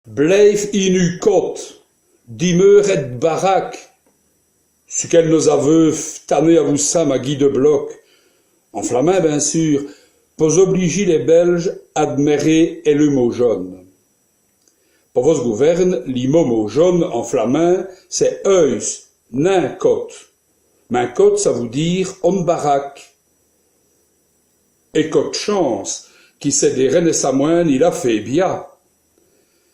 Bleef in uw kot, dimeur et baraque, ce qu'elle nos aveux tanné à vous ça ma Guy de Bloc, en flamin bien sûr, pour obliger les Belges à admirer et le mot jaune. Pour vos gouverne, l'immo jaune en flamin, c'est eus, nain kot. Main kot, ça veut dire on baraque. Et kot chance, qui sait des rennes et samoine, il a fait bien.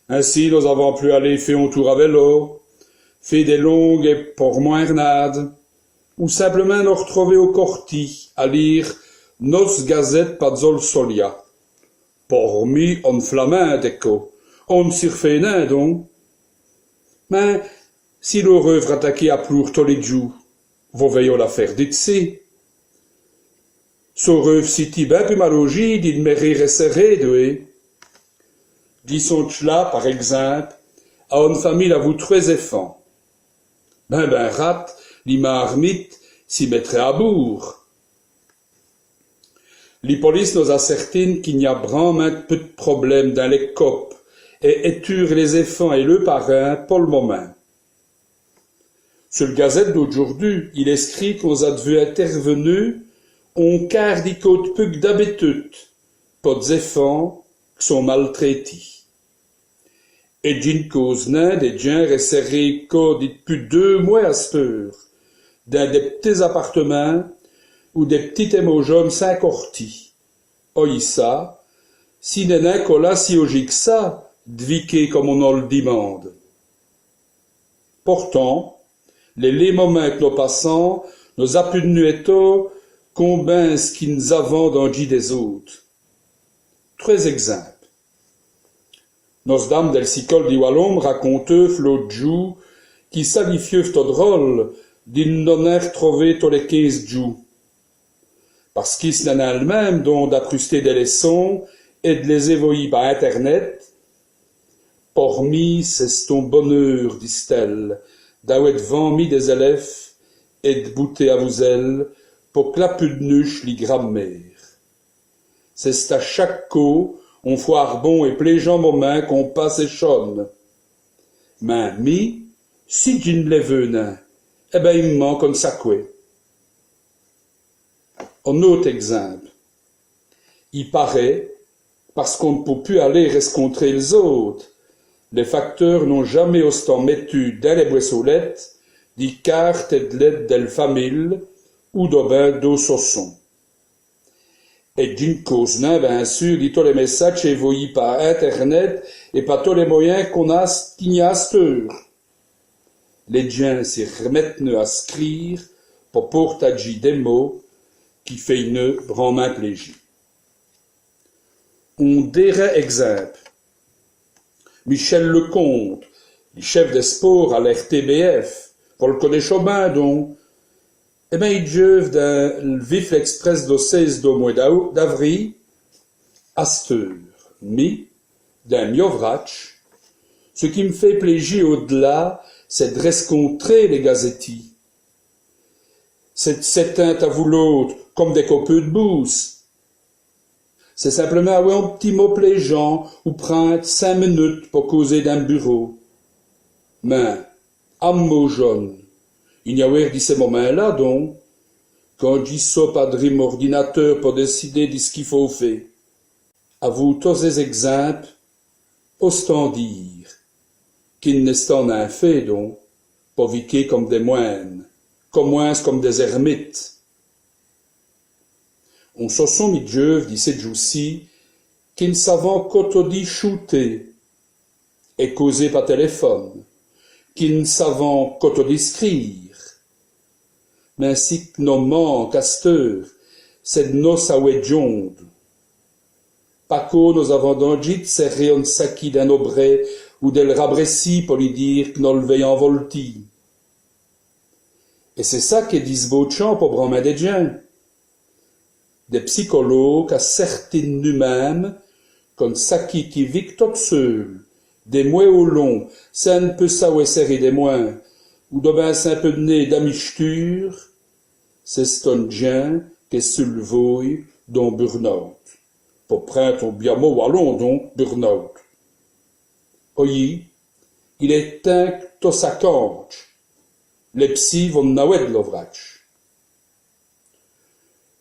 Ainsi, nous avons pu aller faire un tour à vélo, faire des longues et pour moins renades, ou simplement nous retrouver au Corti à lire nos gazettes Pazol Solia. Pormi on flamin déco, on surfait nain donc. Mais, si l'horreur attaqué à plour tous les jours, vous veillons la faire d'ici. Soreuve city ben plus malogie, dit mairie serré de disons là, par exemple, à une famille à vous trois enfants. Ben rat, l'ima armite, s'y mettrait à bourg. Les polices nous ascertinent qu'il n'y a vraiment peu de problème dans les copes et éturent les enfants et le parrain pour le moment. Sur le gazette d'aujourd'hui, il est écrit qu'on a vu intervenu on quart d'y côte puc d'habitude, pas d'enfants qui sont maltraités. Et d'une cause nain des gens resserrés depuis 2 mois à cette heure, dans des petits appartements ou des petits émojaunes sans cortis. Ça, si n'est qu'au là si ogique ça, d'viquer comme on en le demande. Pourtant, les moments que nous passons, nous appunuetos, combien ce qui nous avons dans des autres. 3 exemples. Nos dames del Sicol di Wallom racontent l'autre jour qui salifieux to drôle d'une non-air trouvé tous les 15 jours. Parce qu'ils n'en a elles-mêmes dont d'appruster des leçons et de les évoyer par Internet. Pormi, c'est ton bonheur, disent-elles, d'avoir vendu des élèves et de bouter à vous elles pour clapudnuche li grammaire. C'est à chaque coup on foire bon et plégeant moment qu'on passe et chonne. Mais mi, si tu ne les venin, eh ben il me manque un sacoué. Un autre exemple. Il paraît, parce qu'on ne peut plus aller rencontrer les autres, les facteurs n'ont jamais autant mettu dans les boissolettes des cartes et de l'aide de la famille ou d'obin d'eau sauson. Et d'une cause nain, bien sûr, dit tous les messages évoqués par Internet et par tous les moyens qu'il y a à cette heure. Les gens s'y remettent à scrire pour porter des mots qui fait une vraiment plaisir. On dirait exemple. Michel Lecomte, le chef des sports à l'RTBF, pour le connaître bien donc, eh bien, il jeuve dans le vif express de 16 mois d'avril, à cette heure, mais, dans Miovrach, ce qui me fait plaisir au-delà, c'est de rencontrer les gazettis. C'est un à vous l'autre, comme des copeaux de bouse. C'est simplement avoir un petit mot plaisant ou prendre 5 minutes pour causer d'un bureau. Mais, à mot jaune, il y a eu ces moments-là, donc, quand j'y sors pas de ordinateur pour décider de ce qu'il faut faire. À vous tous ces exemples, ostant dire, qu'il n'est en un fait, donc, pour viquer comme des moines, comme des ermites. On se sont mis Dieu, dit cette jour-ci, qu'ils savent qu'autodit shooter et causer par téléphone, qu'ils ne savent qu'autodiscrire. Mais ainsi que nos manques à cette heure, c'est de nos sawedjondes. Paco, nous avons d'angit serré un saki d'un aubré ou del rabressi pour lui dire que nous le veillons volti. Et c'est ça qui disent beau chant pour bramer des gens. Des psychologues à certaines nous-mêmes, comme saki qui vit tout seul, des mois au long, ça ne peut savoir serrer des moins, ou de ben un peu de nez d'amichture, c'est un gens qui se le voie dans burn-out. Pour prendre un bien mot wallon, donc, burn-out. Oyi, il est un to sa canche. Les psy vont nawed l'ovrach.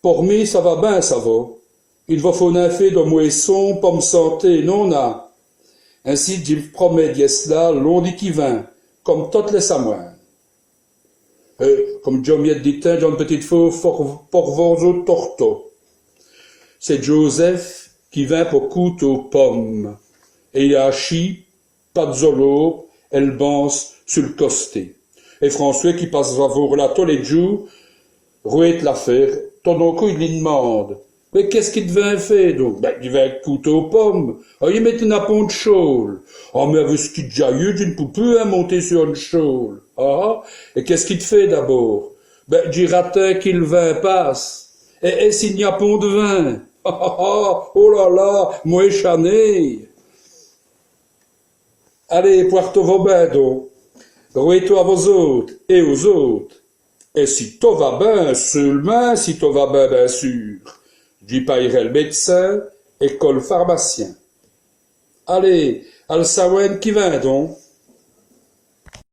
Pour mi, ça va ben, ça va. Il va faut un fait de moisson, pomme santé, non a. Ainsi, Jim promet d'yesla, l'on qui vint, comme toutes les samoines. Comme John Miette dit, John Petite Faux, pour vos torto. C'est Joseph qui vint pour coûte aux pommes. Et il a chi, Pazzolo, Elbance, sur le costé. Et François qui passera voir là tous les jours, rouette l'affaire, ton oncle il lui demande. Mais qu'est-ce qu'il devait faire, donc? Ben, il devait couteau aux pommes. Ah, il met une apon de chôle. Ah, mais avec ce qu'il déjà eu d'une poupée à monter sur une chôle. Ah, et qu'est-ce qu'il te fait d'abord? Ben, du ratin qu'il vin passe. Et s'il n'y a pont de vin? Ah, ah, ah, oh là là, moi échané. Allez, poire-toi vos bains, donc. Rouez-toi à vos autres, et aux autres. Et si t'en va ben, seulement si t'en va ben, bien sûr. J'y paierai le médecin et le pharmacien. Allez, al sawen qui vint donc.